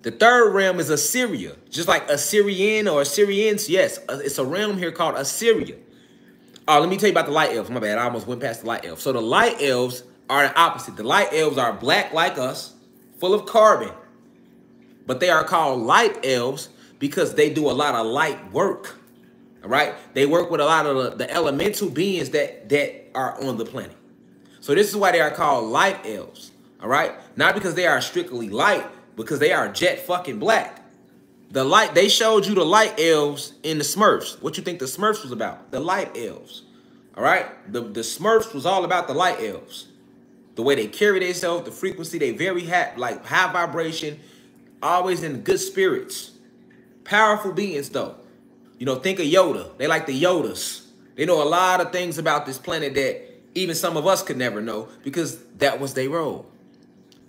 The third realm is Assyria, just like Assyrian or Assyrians. Yes, it's a realm here called Assyria. Oh, let me tell you about the light elves. My bad, I almost went past the light elves. So the light elves are the opposite. The light elves are black like us, full of carbon. But they are called light elves because they do a lot of light work. All right? They work with a lot of the elemental beings that are on the planet. So this is why they are called light elves. All right? Not because they are strictly light, because they are jet fucking black. They showed you the light elves in the Smurfs. What you think the Smurfs was about? The light elves. All right? The Smurfs was all about the light elves. The way they carry themselves, the frequency, they very high vibration, always in good spirits. Powerful beings though. You know, think of Yoda. They like the Yodas. They know a lot of things about this planet that even some of us could never know because that was their role.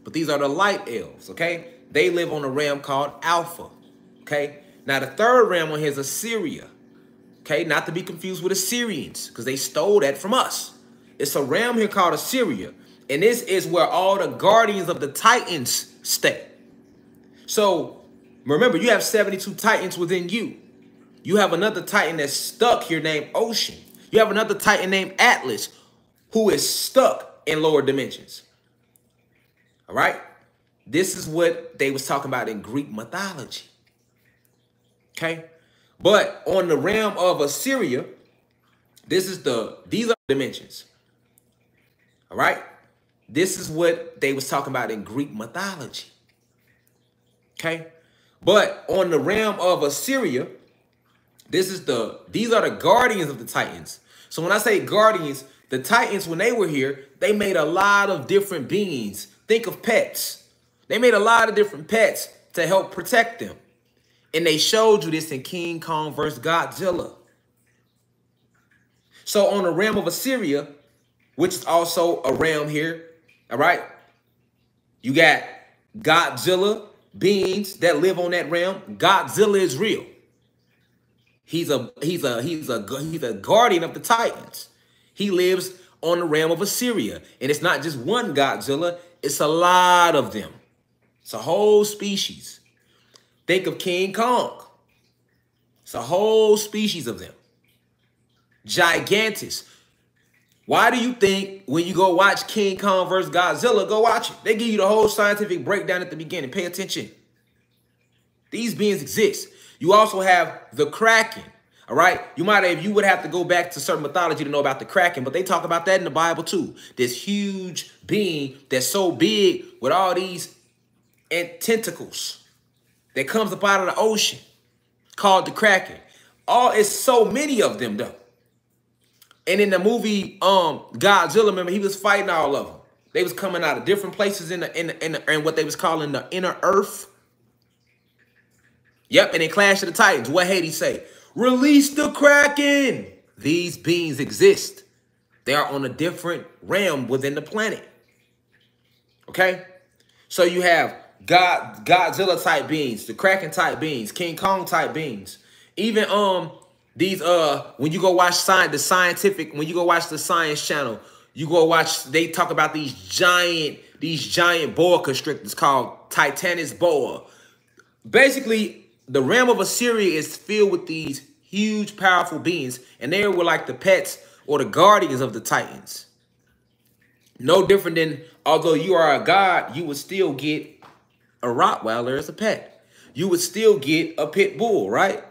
But these are the light elves, okay? They live on a realm called Alpha, okay? Now, the third realm on here is Assyria, okay? Not to be confused with Assyrians because they stole that from us. It's a realm here called Assyria, and this is where all the guardians of the Titans stay. So, remember, you have 72 Titans within you. You have another Titan that's stuck here named Ocean. You have another Titan named Atlas who is stuck in lower dimensions. All right? This is what they was talking about in Greek mythology. Okay? But on the realm of Assyria, these are dimensions. All right? This is what they was talking about in Greek mythology. Okay? But on the realm of Assyria, these are the guardians of the Titans. So when I say guardians, the Titans, when they were here, they made a lot of different beings. Think of pets. They made a lot of different pets to help protect them. And they showed you this in King Kong versus Godzilla. So on the realm of Assyria, which is also a realm here, all right, you got Godzilla beings that live on that realm. Godzilla is real. He's a guardian of the Titans. He lives on the realm of Assyria. And it's not just one Godzilla, it's a lot of them. It's a whole species. Think of King Kong. It's a whole species of them. Gigantus. Why do you think when you go watch King Kong versus Godzilla, go watch it? They give you the whole scientific breakdown at the beginning. Pay attention. These beings exist. You also have the Kraken, all right? You would have to go back to certain mythology to know about the Kraken, but they talk about that in the Bible too. This huge being that's so big with all these tentacles that comes up out of the ocean called the Kraken. It's so many of them though. And in the movie Godzilla, remember, he was fighting all of them. They was coming out of different places in what they was calling the inner earth. Yep, and in Clash of the Titans, what Hades say? Release the Kraken. These beings exist. They are on a different realm within the planet. Okay? So you have Godzilla type beings, the Kraken type beings, King Kong type beings. Even when you go watch the Science Channel, they talk about these giant boa constrictors called Titanus boa. Basically, the realm of Assyria is filled with these huge, powerful beings, and they were like the pets or the guardians of the Titans. No different than, although you are a god, you would still get a Rottweiler as a pet. You would still get a pit bull, right?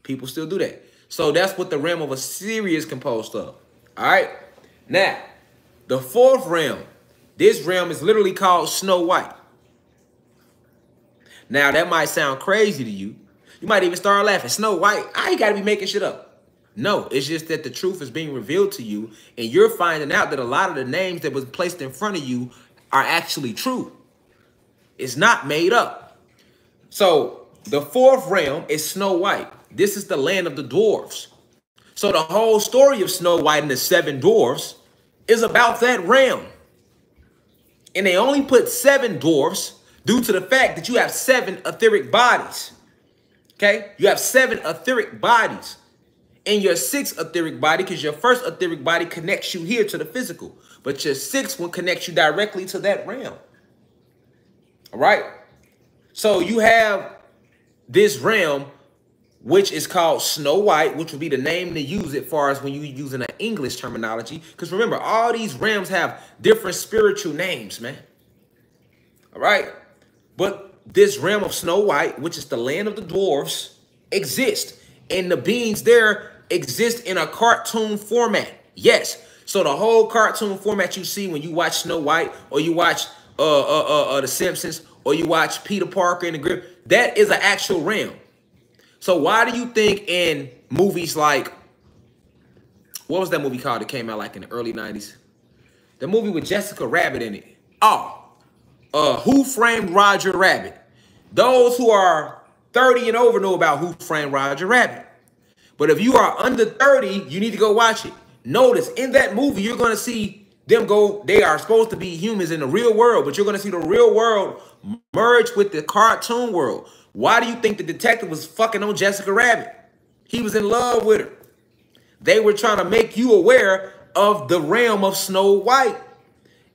People still do that. So that's what the realm of Assyria is composed of. All right? Now, the fourth realm, this realm is literally called Snow White. Now, that might sound crazy to you. You might even start laughing. Snow White, I ain't got to be making shit up. No, it's just that the truth is being revealed to you, and you're finding out that a lot of the names that was placed in front of you are actually true. It's not made up. So, the fourth realm is Snow White. This is the land of the dwarves. So, the whole story of Snow White and the 7 dwarves is about that realm. And they only put 7 dwarves due to the fact that you have 7 etheric bodies. Okay? You have 7 etheric bodies in your 6th etheric body, because your first etheric body connects you here to the physical. But your 6th one connects you directly to that realm. All right? So you have this realm, which is called Snow White, which would be the name to use it far as when you're using an English terminology. Because remember, all these realms have different spiritual names, man. All right? But this realm of Snow White, which is the land of the dwarves, exists. And the beings there exist in a cartoon format. Yes. So the whole cartoon format you see when you watch Snow White, or you watch The Simpsons, or you watch Peter Parker and the Grip, that is an actual realm. So why do you think in movies like, what was that movie called that came out like in the early 90s? The movie with Jessica Rabbit in it. Who Framed Roger Rabbit? Those who are 30 and over know about Who Framed Roger Rabbit. But if you are under 30, you need to go watch it. Notice in that movie, you're going to see them go, they are supposed to be humans in the real world, but you're going to see the real world merge with the cartoon world. Why do you think the detective was fucking on Jessica Rabbit? He was in love with her. They were trying to make you aware of the realm of Snow White.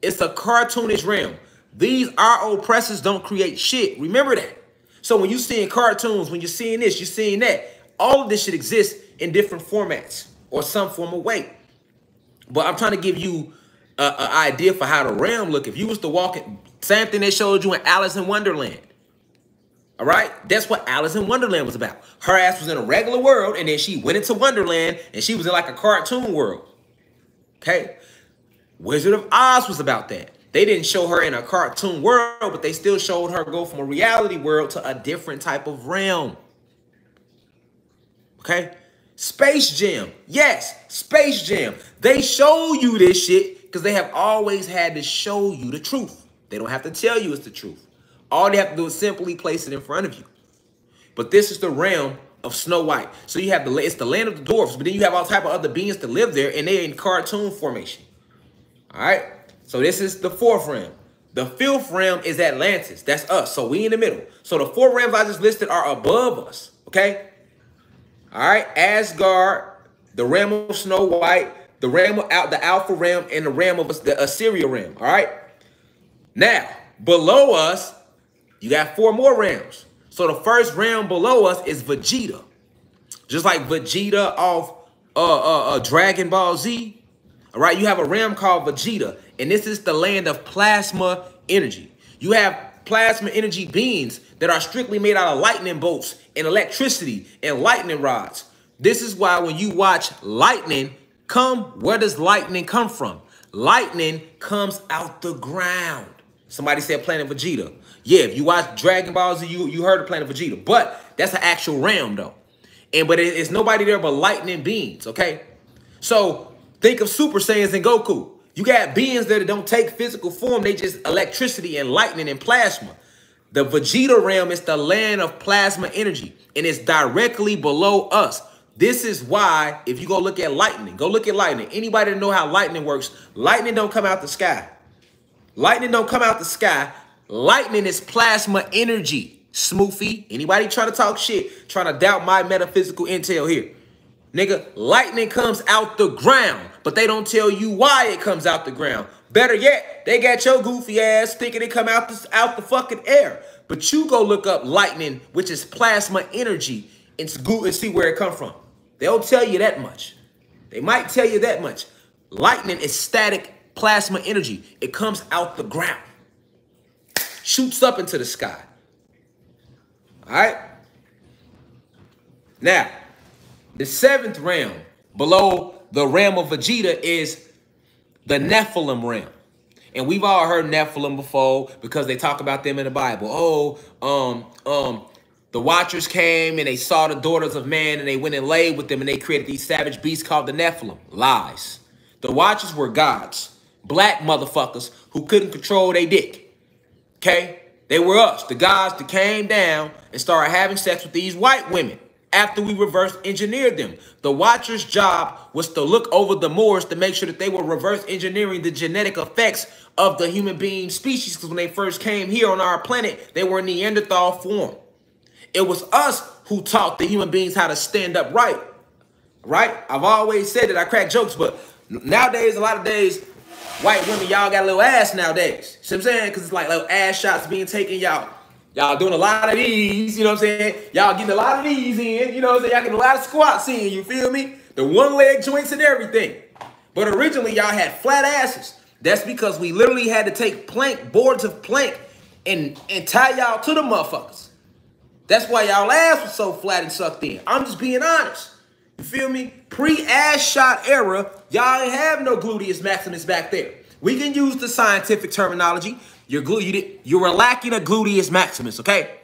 It's a cartoonish realm. These our oppressors don't create shit. Remember that. So when you're seeing cartoons, when you're seeing this, you're seeing that. All of this shit exists in different formats or some form of way. But I'm trying to give you an idea for how the realm look. If you was to walk it, same thing they showed you in Alice in Wonderland. All right? That's what Alice in Wonderland was about. Her ass was in a regular world, and then she went into Wonderland, and she was in like a cartoon world. Okay? Wizard of Oz was about that. They didn't show her in a cartoon world, but they still showed her go from a reality world to a different type of realm. Okay? Space Jam. Yes, Space Jam. They show you this shit because they have always had to show you the truth. They don't have to tell you it's the truth. All they have to do is simply place it in front of you. But this is the realm of Snow White. So you have it's the land of the dwarfs, but then you have all type of other beings that live there, and they're in cartoon formation. All right? So this is the fourth realm. The fifth realm is Atlantis. That's us. So we in the middle. So the four realms I just listed are above us. Okay? All right? Asgard, the realm of Snow White, the realm of the Alpha realm, and the realm of the Assyria realm. All right? Now, below us, you got four more realms. So the first realm below us is Vegeta. Just like Vegeta off Dragon Ball Z. All right, you have a realm called Vegeta, and this is the land of plasma energy. You have plasma energy beings that are strictly made out of lightning bolts and electricity and lightning rods. This is why when you watch lightning come, where does lightning come from? Lightning comes out the ground. Somebody said Planet Vegeta. Yeah, if you watch Dragon Ball Z, you heard of Planet Vegeta, but that's an actual realm though. But it's nobody there but lightning beings, okay? So think of Super Saiyans and Goku. You got beings that don't take physical form. They just electricity and lightning and plasma. The Vegeta realm is the land of plasma energy, and it's directly below us. This is why, if you go look at lightning, go look at lightning. Anybody that know how lightning works, lightning don't come out the sky. Lightning don't come out the sky. Lightning is plasma energy. Smoofy. Anybody trying to talk shit, trying to doubt my metaphysical intel here. Nigga, lightning comes out the ground, but they don't tell you why it comes out the ground. Better yet, they got your goofy ass thinking it come out the fucking air. But you go look up lightning, which is plasma energy, and see where it come from. They'll tell you that much. They might tell you that much. Lightning is static plasma energy. It comes out the ground. Shoots up into the sky. All right? Now, the seventh realm below the realm of Vegeta is the Nephilim realm. And we've all heard Nephilim before because they talk about them in the Bible. The Watchers came and they saw the daughters of man and they went and laid with them and they created these savage beasts called the Nephilim. Lies. The Watchers were gods. Black motherfuckers who couldn't control their dick. Okay? They were us, the gods that came down and started having sex with these white women after we reverse engineered them. The Watchers' job was to look over the Moors to make sure that they were reverse engineering the genetic effects of the human being species, because when they first came here on our planet, they were Neanderthal form. It was us who taught the human beings how to stand up right. I've always said that. I crack jokes, but nowadays, a lot of days, white women, y'all got a little ass nowadays. See what I'm saying? Because it's like little ass shots being taken, y'all. Y'all doing a lot of these, you know what I'm saying? Y'all getting a lot of these in, you know what I'm saying? Y'all getting a lot of squats in, you feel me? The one leg joints and everything. But originally y'all had flat asses. That's because we literally had to take boards of plank and tie y'all to the motherfuckers. That's why y'all ass was so flat and sucked in. I'm just being honest. You feel me? Pre-ass shot era, y'all ain't have no gluteus maximus back there. We can use the scientific terminology. You were lacking a gluteus maximus, okay?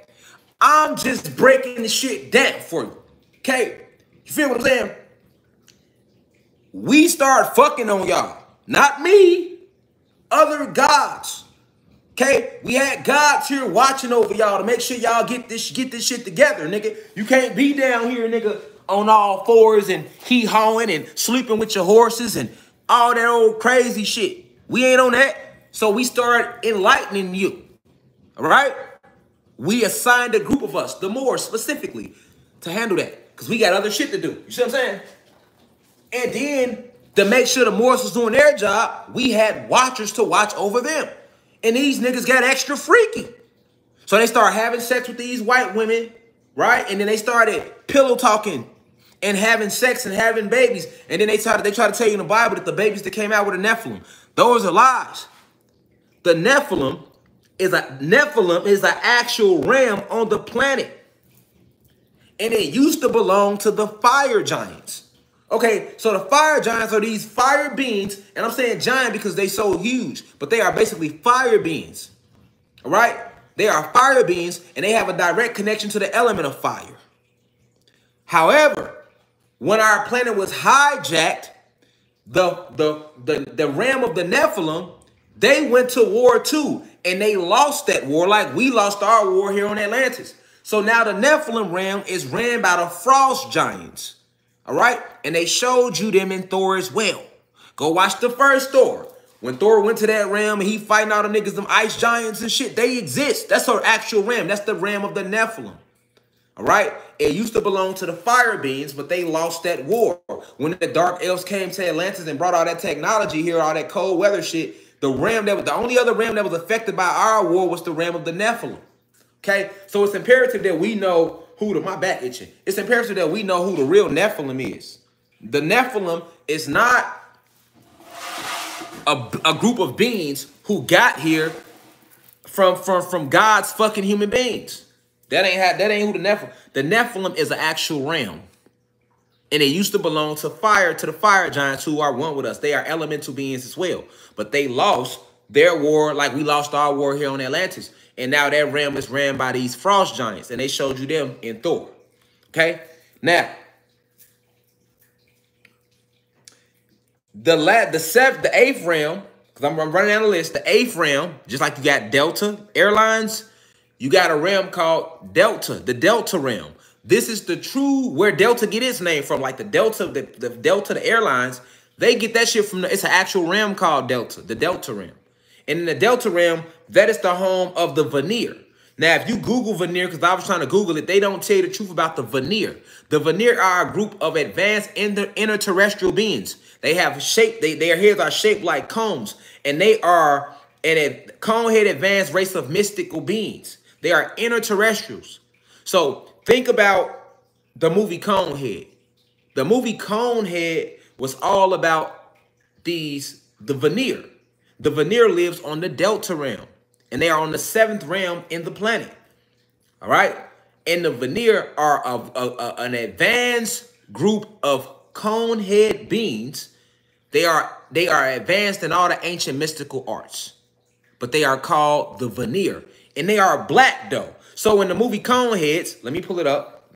I'm just breaking the shit down for you, okay? You feel what I'm saying? We start fucking on y'all. Not me. Other gods. Okay? We had gods here watching over y'all to make sure y'all get this shit together, nigga. You can't be down here, nigga, on all fours and hee-hawing and sleeping with your horses and all that old crazy shit. We ain't on that. So we start enlightening you. All right? We assigned a group of us, the Moors specifically, to handle that. Because we got other shit to do. You see what I'm saying? And then, to make sure the Moors was doing their job, we had watchers to watch over them. And these niggas got extra freaky. So they started having sex with these white women, right? And then they started pillow talking and having sex and having babies. And then they try to tell you in the Bible that the babies that came out with a Nephilim. Those are lies. The Nephilim is an actual realm on the planet. And it used to belong to the fire giants. Okay, so the fire giants are these fire beings, and I'm saying giant because they so huge, but they are basically fire beings. All right? They are fire beings, and they have a direct connection to the element of fire. However, when our planet was hijacked, the realm of the Nephilim, they went to war too, and they lost that war like we lost our war here on Atlantis. So now the Nephilim realm is ran by the frost giants. All right? And they showed you them in Thor as well. Go watch the first Thor. When Thor went to that realm and he fighting all the niggas, them ice giants and shit, they exist. That's our actual realm. That's the realm of the Nephilim. All right? It used to belong to the fire beings, but they lost that war. When the dark elves came to Atlantis and brought all that technology here, all that cold weather shit, the only other realm that was affected by our war was the realm of the Nephilim. Okay? So it's imperative that we know my back itching. It's imperative that we know who the real Nephilim is. The Nephilim is not a group of beings who got here from God's fucking human beings. That ain't who the Nephilim. The Nephilim is an actual realm. And it used to belong to the fire giants who are one with us. They are elemental beings as well. But they lost their war like we lost our war here on Atlantis. And now that realm is ran by these frost giants. And they showed you them in Thor. Okay? Now, the eighth realm, because I'm running down the list, the eighth realm, just like you got Delta Airlines, you got a realm called Delta, the Delta realm. This is the true, where Delta get its name from, like the Delta, the Airlines, they get that shit from, it's an actual realm called Delta, the Delta realm. And in the Delta realm, that is the home of the Veneer. Now, if you Google Veneer, because I was trying to Google it, they don't tell you the truth about the Veneer. The Veneer are a group of advanced interterrestrial beings. They have shape, their heads are shaped like cones, and they are a cone-head advanced race of mystical beings. They are interterrestrials. So think about the movie Conehead. The movie Conehead was all about the Veneer. The Veneer lives on the Delta realm, and they are on the 7th realm in the planet. All right? And the Veneer are an advanced group of cone-head beings. They are advanced in all the ancient mystical arts, but they are called the Veneer, and they are black though. So in the movie Coneheads, let me pull it up.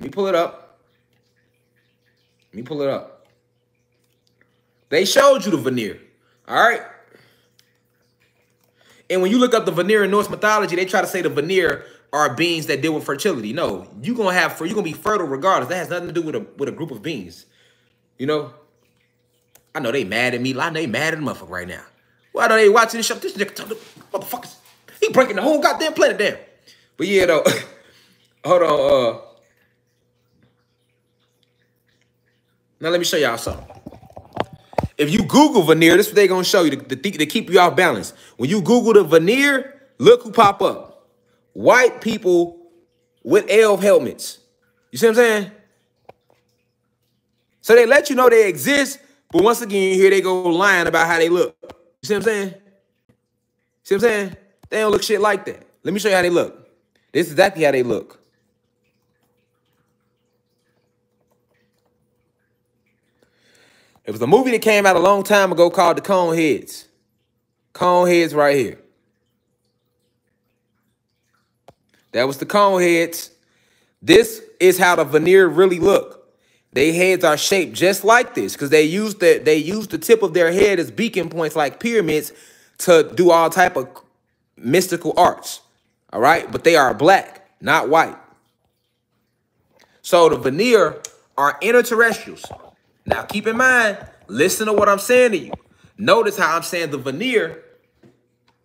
They showed you the Veneer. All right. And when you look up the Veneer in Norse mythology, they try to say the Veneer are beings that deal with fertility. No, you're gonna be fertile regardless. That has nothing to do with a group of beings. You know? I know they mad at me. They mad at the motherfucker right now. Why are they watching this show? This nigga, motherfuckers, he breaking the whole goddamn planet down. But yeah, though, hold on. Now let me show y'all something. If you Google Veneer, this is what they're going to show you to keep you off balance. When you Google the Veneer, look who pop up. white people with elf helmets. You see what I'm saying? So they let you know they exist, but once again, here they go lying about how they look. You see what I'm saying? See what I'm saying? They don't look shit like that. Let me show you how they look. This is exactly how they look. It was a movie that came out a long time ago called The Coneheads. Coneheads right here. That was the Coneheads. This is how the veneer really look. Their heads are shaped just like this because they use the tip of their head as beacon points like pyramids to do all type of mystical arts. All right, but they are black, not white. So the veneer are interterrestrials. Now keep in mind, listen to what I'm saying to you. Notice how I'm saying the veneer,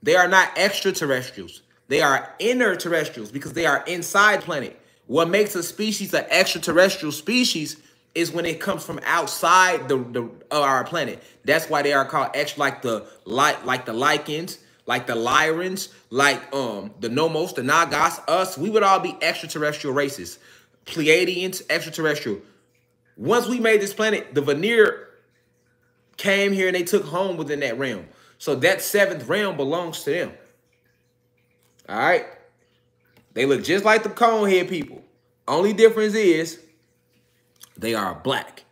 they are not extraterrestrials. They are interterrestrials because they are inside planet. What makes a species an extraterrestrial species is when it comes from outside of our planet. That's why they are called extra, like the lichens, like the Lyrans, like the Nomos, the Nagas, us. We would all be extraterrestrial races. Pleiadians, extraterrestrial. Once we made this planet, the veneer came here and they took home within that realm. So that seventh realm belongs to them. All right? They look just like the conehead people. Only difference is they are black.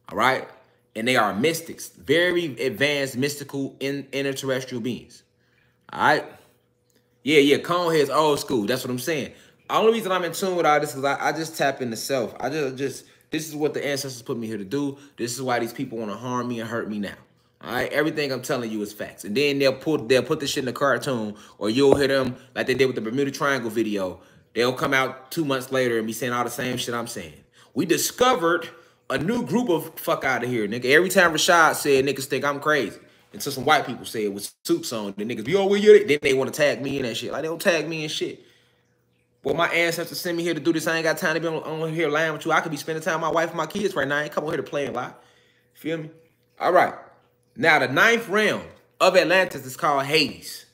All right? And they are mystics. Very advanced, mystical, interterrestrial beings. All right? Yeah, conehead's old school. That's what I'm saying. The only reason I'm in tune with all this is I just tap into self. This is what the ancestors put me here to do. This is why these people want to harm me and hurt me now. All right, everything I'm telling you is facts. And then they'll put this shit in a cartoon, or you'll hear them like they did with the Bermuda Triangle video. They'll come out 2 months later and be saying all the same shit I'm saying. We discovered a new group of fuck out of here, nigga. Every time Rashad said, niggas think I'm crazy. Until some white people say it with suits on, the niggas be, oh, where you? Then they want to tag me in that shit. Like, they don't tag me in shit. Well, my ancestors sent me here to do this. I ain't got time to be on here lying with you. I could be spending time with my wife and my kids right now. I ain't come over here to play and lie. Feel me? All right. Now, the 9th realm of Atlantis is called Hades.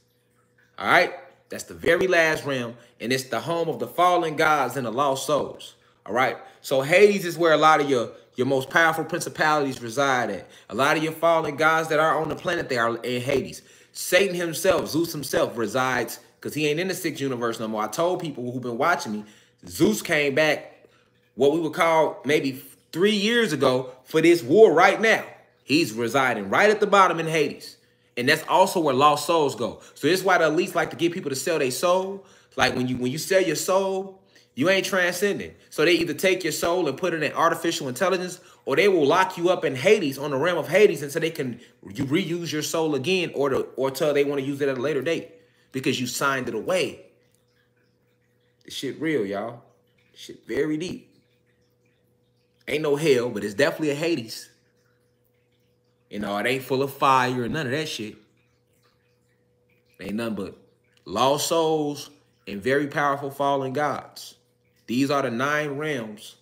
All right? That's the very last realm, and it's the home of the fallen gods and the lost souls. All right? So Hades is where a lot of your most powerful principalities reside at. A lot of your fallen gods that are on the planet, they are in Hades. Satan himself, Zeus himself, resides, because he ain't in the 6th universe no more. I told people who've been watching me, Zeus came back, what we would call maybe 3 years ago, for this war right now. He's residing right at the bottom in Hades. And that's also where lost souls go. So this is why the elites like to get people to sell their soul. Like when you sell your soul, you ain't transcending. So they either take your soul and put it in artificial intelligence, or they will lock you up in Hades, on the realm of Hades, until they can reuse your soul again, or till they want to use it at a later date because you signed it away. This shit real, y'all. Shit very deep. Ain't no hell, but it's definitely a Hades. You know, it ain't full of fire or none of that shit. Ain't nothing but lost souls and very powerful fallen gods. These are the 9 realms